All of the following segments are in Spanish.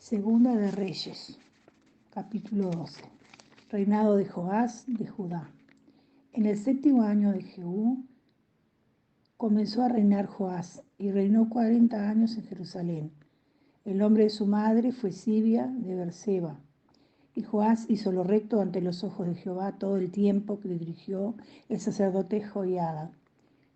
Segunda de Reyes, capítulo 12. Reinado de Joás de Judá. En el 7º año de Jehú comenzó a reinar Joás y reinó 40 años en Jerusalén. El nombre de su madre fue Sibia de Berseba. Y Joás hizo lo recto ante los ojos de Jehová todo el tiempo que le dirigió el sacerdote Joiada.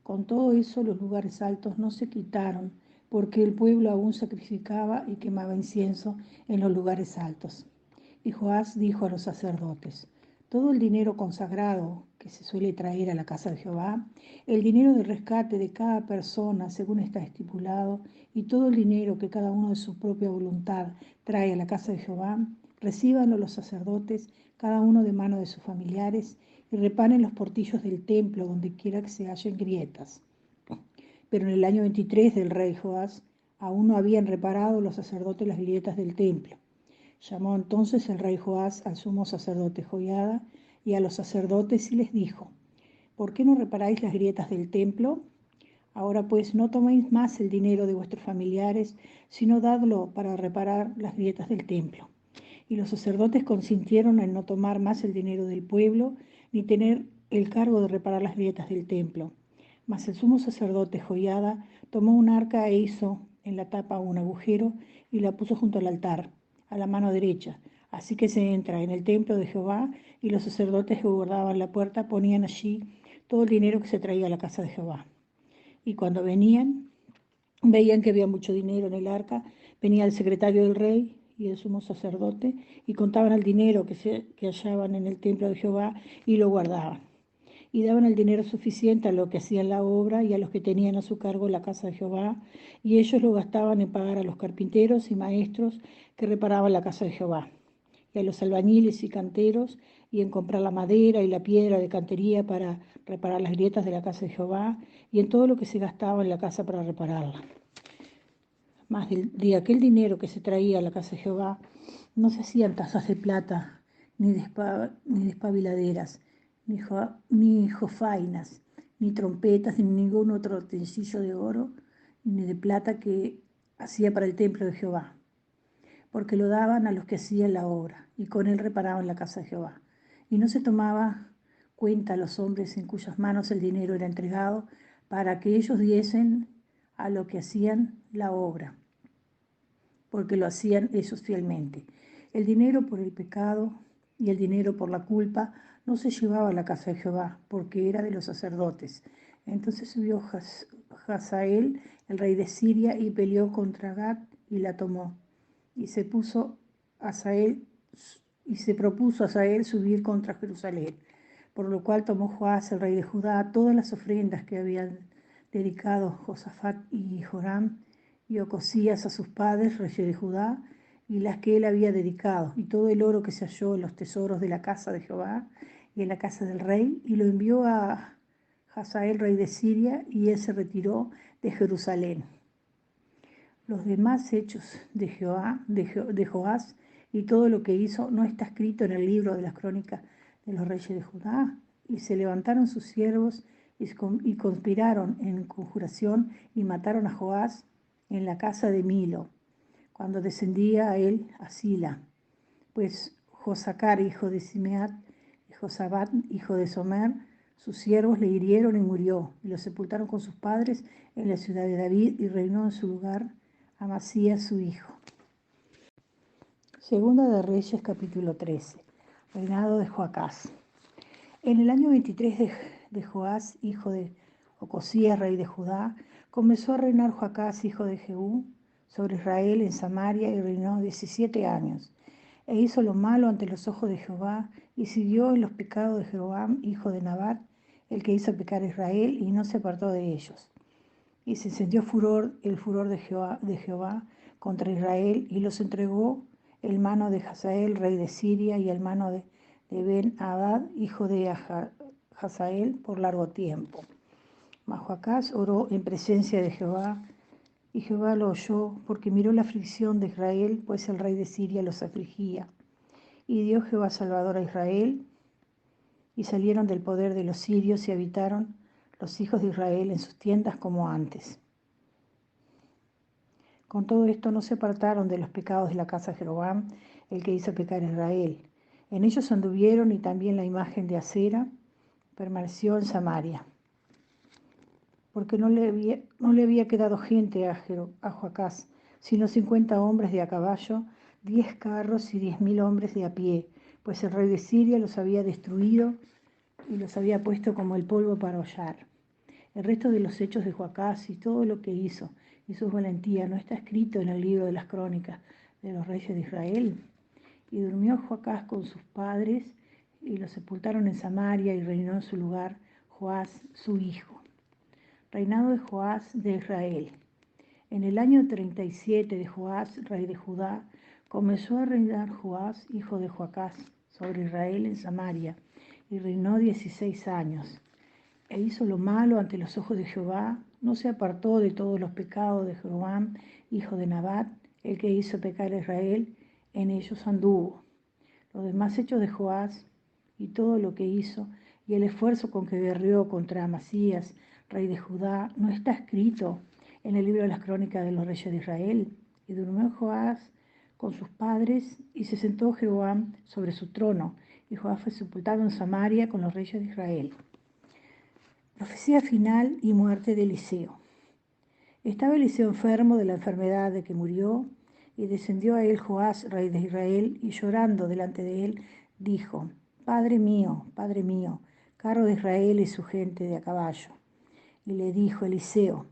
Con todo eso los lugares altos no se quitaron, porque el pueblo aún sacrificaba y quemaba incienso en los lugares altos. Y Joás dijo a los sacerdotes: todo el dinero consagrado que se suele traer a la casa de Jehová, el dinero de rescate de cada persona según está estipulado, y todo el dinero que cada uno de su propia voluntad trae a la casa de Jehová, recíbanlo los sacerdotes, cada uno de mano de sus familiares, y reparen los portillos del templo donde quiera que se hallen grietas. Pero en el año 23 del rey Joás aún no habían reparado los sacerdotes las grietas del templo. Llamó entonces el rey Joás al sumo sacerdote Joiada y a los sacerdotes y les dijo: ¿por qué no reparáis las grietas del templo? Ahora pues no toméis más el dinero de vuestros familiares, sino dadlo para reparar las grietas del templo. Y los sacerdotes consintieron en no tomar más el dinero del pueblo, ni tener el cargo de reparar las grietas del templo. Mas el sumo sacerdote Joiada tomó un arca e hizo en la tapa un agujero y la puso junto al altar, a la mano derecha. Así que se entra en el templo de Jehová, y los sacerdotes que guardaban la puerta ponían allí todo el dinero que se traía a la casa de Jehová. Y cuando veían que había mucho dinero en el arca, venía el secretario del rey y el sumo sacerdote y contaban el dinero que hallaban en el templo de Jehová y lo guardaban. Y daban el dinero suficiente a los que hacían la obra y a los que tenían a su cargo la casa de Jehová, y ellos lo gastaban en pagar a los carpinteros y maestros que reparaban la casa de Jehová, y a los albañiles y canteros, y en comprar la madera y la piedra de cantería para reparar las grietas de la casa de Jehová, y en todo lo que se gastaba en la casa para repararla. Mas de aquel dinero que se traía a la casa de Jehová, no se hacían tazas de plata, ni despabiladeras, ni jofainas, ni trompetas, ni ningún otro utensilio de oro, ni de plata que hacía para el templo de Jehová, porque lo daban a los que hacían la obra, y con él reparaban la casa de Jehová. Y no se tomaba cuenta a los hombres en cuyas manos el dinero era entregado, para que ellos diesen a lo que hacían la obra, porque lo hacían ellos fielmente. El dinero por el pecado y el dinero por la culpa no se llevaba a la casa de Jehová, porque era de los sacerdotes. Entonces subió Hazael, el rey de Siria, y peleó contra Gat y la tomó. Y se propuso Hazael subir contra Jerusalén, por lo cual tomó Joás, el rey de Judá, todas las ofrendas que habían dedicado Josafat y Joram y Ocosías a sus padres, reyes de Judá, y las que él había dedicado, y todo el oro que se halló en los tesoros de la casa de Jehová y en la casa del rey, y lo envió a Hazael, rey de Siria, y él se retiró de Jerusalén. Los demás hechos de Joás y todo lo que hizo no está escrito en el libro de las crónicas de los reyes de Judá. Y se levantaron sus siervos y conspiraron en conjuración y mataron a Joás en la casa de Milo, cuando descendía a él a Sila. Pues Josacar, hijo de Simeat, y Josabat, hijo de Somer, sus siervos le hirieron y murió, y lo sepultaron con sus padres en la ciudad de David, y reinó en su lugar Amasías su hijo. Segunda de Reyes, capítulo 13. Reinado de Joacás. En el año 23 de Joás, hijo de Ocosías, rey de Judá, comenzó a reinar Joacás, hijo de Jehú, sobre Israel en Samaria, y reinó 17 años. E hizo lo malo ante los ojos de Jehová, y siguió en los pecados de Jeroboam, hijo de Nabat, el que hizo pecar a Israel, y no se apartó de ellos. Y se encendió el furor de Jehová contra Israel, y los entregó en mano de Hazael, rey de Siria, y en mano de Ben-Hadad, hijo de Hazael, por largo tiempo. Mas Joacás oró en presencia de Jehová, y Jehová lo oyó, porque miró la aflicción de Israel, pues el rey de Siria los afligía. Y dio Jehová salvador a Israel, y salieron del poder de los sirios, y habitaron los hijos de Israel en sus tiendas como antes. Con todo esto no se apartaron de los pecados de la casa de Jeroboam, el que hizo pecar a Israel. En ellos anduvieron, y también la imagen de Acera permaneció en Samaria, porque no le había quedado gente a Joacás, sino 50 hombres de a caballo, 10 carros y 10.000 hombres de a pie, pues el rey de Siria los había destruido y los había puesto como el polvo para hollar. El resto de los hechos de Joacás y todo lo que hizo y su valentía no está escrito en el libro de las crónicas de los reyes de Israel. Y durmió Joacás con sus padres, y lo sepultaron en Samaria, y reinó en su lugar Joás, su hijo. Reinado de Joás de Israel. En el año 37 de Joás, rey de Judá, comenzó a reinar Joás, hijo de Joacás, sobre Israel en Samaria, y reinó 16 años. E hizo lo malo ante los ojos de Jehová, no se apartó de todos los pecados de Jeroboam, hijo de Nabat, el que hizo pecar a Israel, en ellos anduvo. Los demás hechos de Joás y todo lo que hizo, y el esfuerzo con que guerreó contra Amasías, rey de Judá, no está escrito en el libro de las crónicas de los reyes de Israel. Y durmió Joás con sus padres, y se sentó Jeroboam sobre su trono, y Joás fue sepultado en Samaria con los reyes de Israel. Profecía final y muerte de Eliseo. Estaba Eliseo enfermo de la enfermedad de que murió, y descendió a él Joás, rey de Israel, y llorando delante de él, dijo: Padre mío, carro de Israel y su gente de a caballo. Y le dijo Eliseo: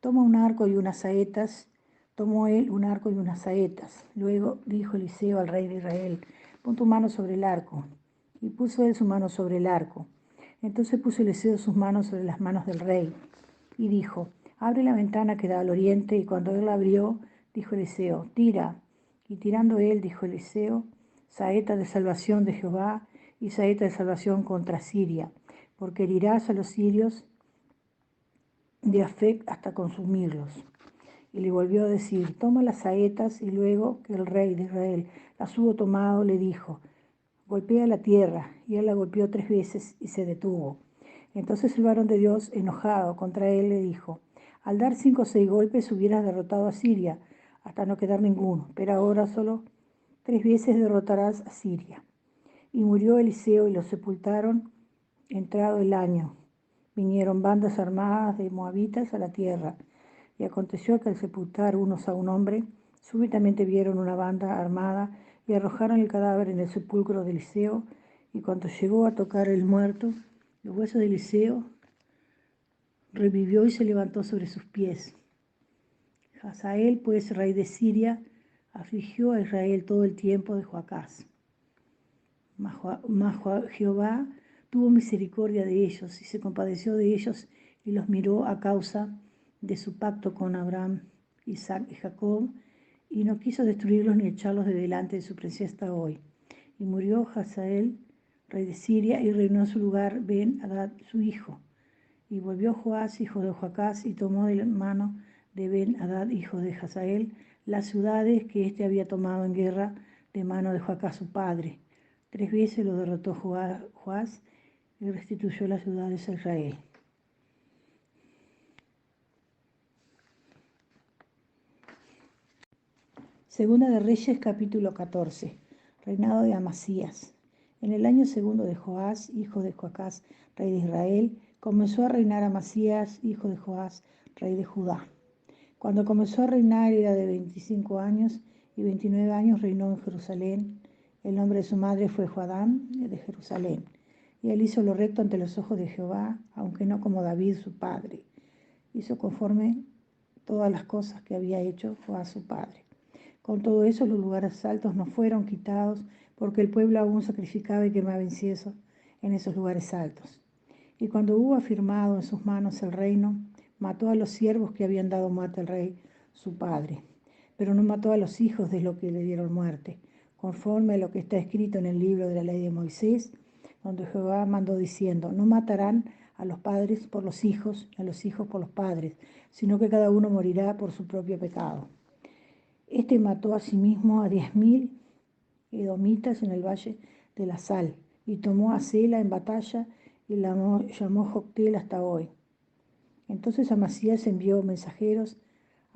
Toma un arco y unas saetas. Tomó él un arco y unas saetas. Luego dijo Eliseo al rey de Israel: Pon tu mano sobre el arco. Y puso él su mano sobre el arco. Entonces puso Eliseo sus manos sobre las manos del rey, y dijo: Abre la ventana que da al oriente. Y cuando él la abrió, dijo Eliseo: Tira. Y tirando él, dijo Eliseo: Saeta de salvación de Jehová, y saeta de salvación contra Siria, porque herirás a los sirios de Afec hasta consumirlos. Y le volvió a decir: Toma las saetas. Y luego que el rey de Israel las hubo tomado, le dijo: Golpea la tierra. Y él la golpeó 3 veces y se detuvo. Entonces el varón de Dios, enojado contra él, le dijo: Al dar 5 o 6 golpes hubieras derrotado a Siria, hasta no quedar ninguno, pero ahora solo 3 veces derrotarás a Siria. Y murió Eliseo, y lo sepultaron entrado el año. Vinieron bandas armadas de moabitas a la tierra. Y aconteció que al sepultar unos a un hombre, súbitamente vieron una banda armada y arrojaron el cadáver en el sepulcro de Eliseo. Y cuando llegó a tocar el muerto, el hueso de Eliseo revivió y se levantó sobre sus pies. Hazael, pues, rey de Siria, afligió a Israel todo el tiempo de Joacás. Mas Jehová tuvo misericordia de ellos, y se compadeció de ellos, y los miró a causa de su pacto con Abraham, Isaac y Jacob, y no quiso destruirlos ni echarlos de delante de su presencia hasta hoy. Y murió Hazael, rey de Siria, y reinó en su lugar Ben-Hadad, su hijo. Y volvió Joás, hijo de Joacás, y tomó de la mano de Ben-Hadad, hijo de Hazael, las ciudades que éste había tomado en guerra de mano de Joacás su padre. 3 veces lo derrotó Joás y restituyó las ciudades a Israel. Segunda de Reyes, capítulo 14. Reinado de Amasías. En el año segundo de Joás, hijo de Joacás, rey de Israel, comenzó a reinar Amasías, hijo de Joás, rey de Judá. Cuando comenzó a reinar era de 25 años, y 29 años reinó en Jerusalén. El nombre de su madre fue Joadam, de Jerusalén. Y él hizo lo recto ante los ojos de Jehová, aunque no como David su padre. Hizo conforme todas las cosas que había hecho Joás su padre. Con todo eso, los lugares altos no fueron quitados, porque el pueblo aún sacrificaba y quemaba incienso en esos lugares altos. Y cuando hubo afirmado en sus manos el reino, mató a los siervos que habían dado muerte al rey, su padre. Pero no mató a los hijos de los que le dieron muerte, conforme a lo que está escrito en el libro de la ley de Moisés, donde Jehová mandó diciendo: No matarán a los padres por los hijos, ni a los hijos por los padres, sino que cada uno morirá por su propio pecado. Este mató asimismo a 10.000 edomitas en el valle de la Sal, y tomó a Sela en batalla, y la llamó Joctel hasta hoy. Entonces Amasías envió mensajeros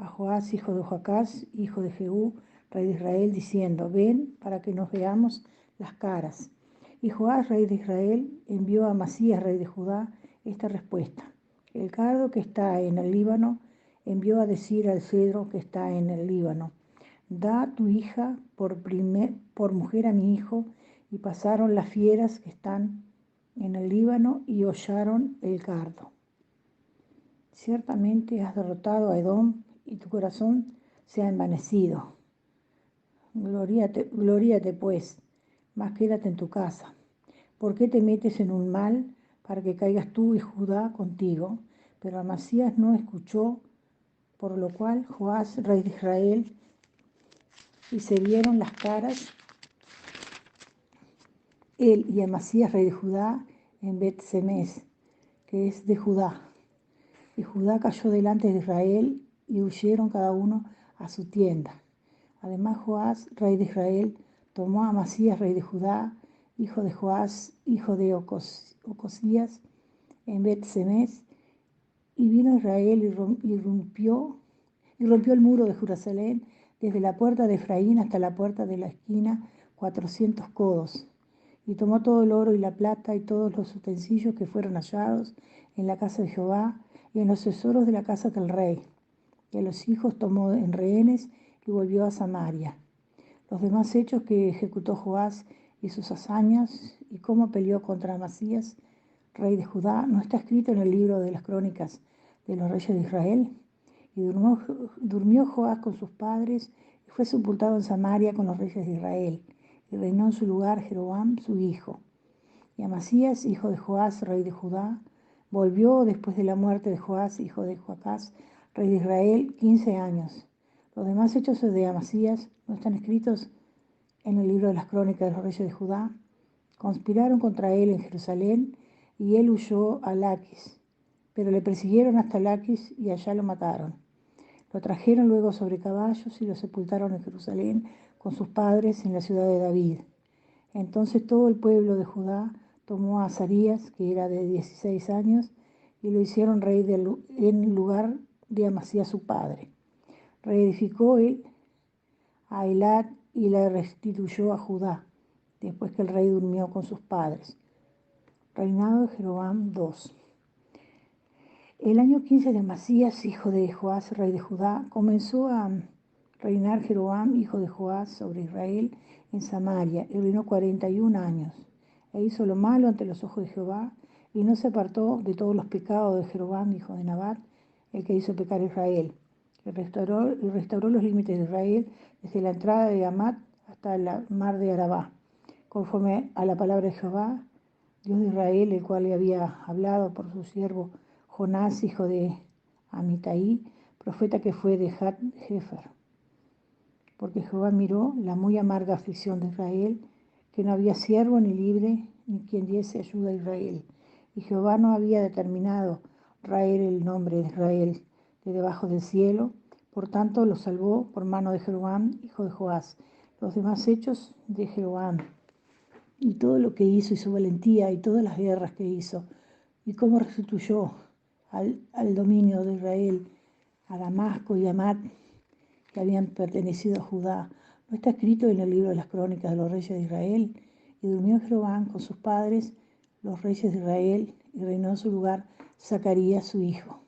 a Joás, hijo de Joacás, hijo de Jehú, rey de Israel, diciendo: ven para que nos veamos las caras. Y Joás, rey de Israel, envió a Amasías, rey de Judá, esta respuesta: el cardo que está en el Líbano envió a decir al cedro que está en el Líbano: da tu hija por mujer a mi hijo. Y pasaron las fieras que están en el Líbano y hollaron el cardo. Ciertamente has derrotado a Edom y tu corazón se ha envanecido. Gloríate pues, mas quédate en tu casa. ¿Por qué te metes en un mal para que caigas tú y Judá contigo? Pero Amasías no escuchó, por lo cual Joás, rey de Israel, y se vieron las caras, él y Amasías, rey de Judá, en Bet-Semes, que es de Judá. Y Judá cayó delante de Israel y huyeron cada uno a su tienda. Además Joás, rey de Israel, tomó a Amasías, rey de Judá, hijo de Joás, hijo de Ocosías, en Bet-Semes, y vino Israel y rompió el muro de Jerusalén desde la puerta de Efraín hasta la puerta de la esquina, 400 codos. Y tomó todo el oro y la plata y todos los utensilios que fueron hallados en la casa de Jehová y en los tesoros de la casa del rey. Y a los hijos tomó en rehenes y volvió a Samaria. Los demás hechos que ejecutó Joás y sus hazañas y cómo peleó contra Amasías, rey de Judá, ¿no está escrito en el libro de las crónicas de los reyes de Israel? Y durmió Joás con sus padres y fue sepultado en Samaria con los reyes de Israel. Y reinó en su lugar Jeroboam, su hijo. Y Amasías, hijo de Joás, rey de Judá, volvió después de la muerte de Joás, hijo de Joacás, rey de Israel, 15 años. Los demás hechos de Amasías no están escritos en el libro de las crónicas de los reyes de Judá. Conspiraron contra él en Jerusalén y él huyó a Laquis, pero le persiguieron hasta Laquis y allá lo mataron. Lo trajeron luego sobre caballos y lo sepultaron en Jerusalén con sus padres en la ciudad de David. Entonces todo el pueblo de Judá tomó a Azarías, que era de 16 años, y lo hicieron rey en lugar de Amasías su padre. Reedificó él a Eilat y la restituyó a Judá, después que el rey durmió con sus padres. Reinado de Jeroboam II. El año 15 de Amasías, hijo de Joás, rey de Judá, comenzó a reinar Jeroboam, hijo de Joás, sobre Israel en Samaria, y reinó 41 años. E hizo lo malo ante los ojos de Jehová, y no se apartó de todos los pecados de Jeroboam, hijo de Nabat, el que hizo pecar a Israel. Y restauró los límites de Israel desde la entrada de Hamat hasta la mar de Arabá, conforme a la palabra de Jehová, Dios de Israel, el cual le había hablado por su siervo Jonás, hijo de Amitai, profeta que fue de Hat-Hefer. Porque Jehová miró la muy amarga aflicción de Israel, que no había siervo ni libre, ni quien diese ayuda a Israel. Y Jehová no había determinado raer el nombre de Israel de debajo del cielo, por tanto lo salvó por mano de Jeroboam, hijo de Joás. Los demás hechos de Jeroboam, y todo lo que hizo, y su valentía, y todas las guerras que hizo, y cómo restituyó al dominio de Israel, a Damasco y a Hamat, que habían pertenecido a Judá. ¿No está escrito en el libro de las crónicas de los reyes de Israel? Y durmió Jeroboam con sus padres, los reyes de Israel, y reinó en su lugar Zacarías su hijo.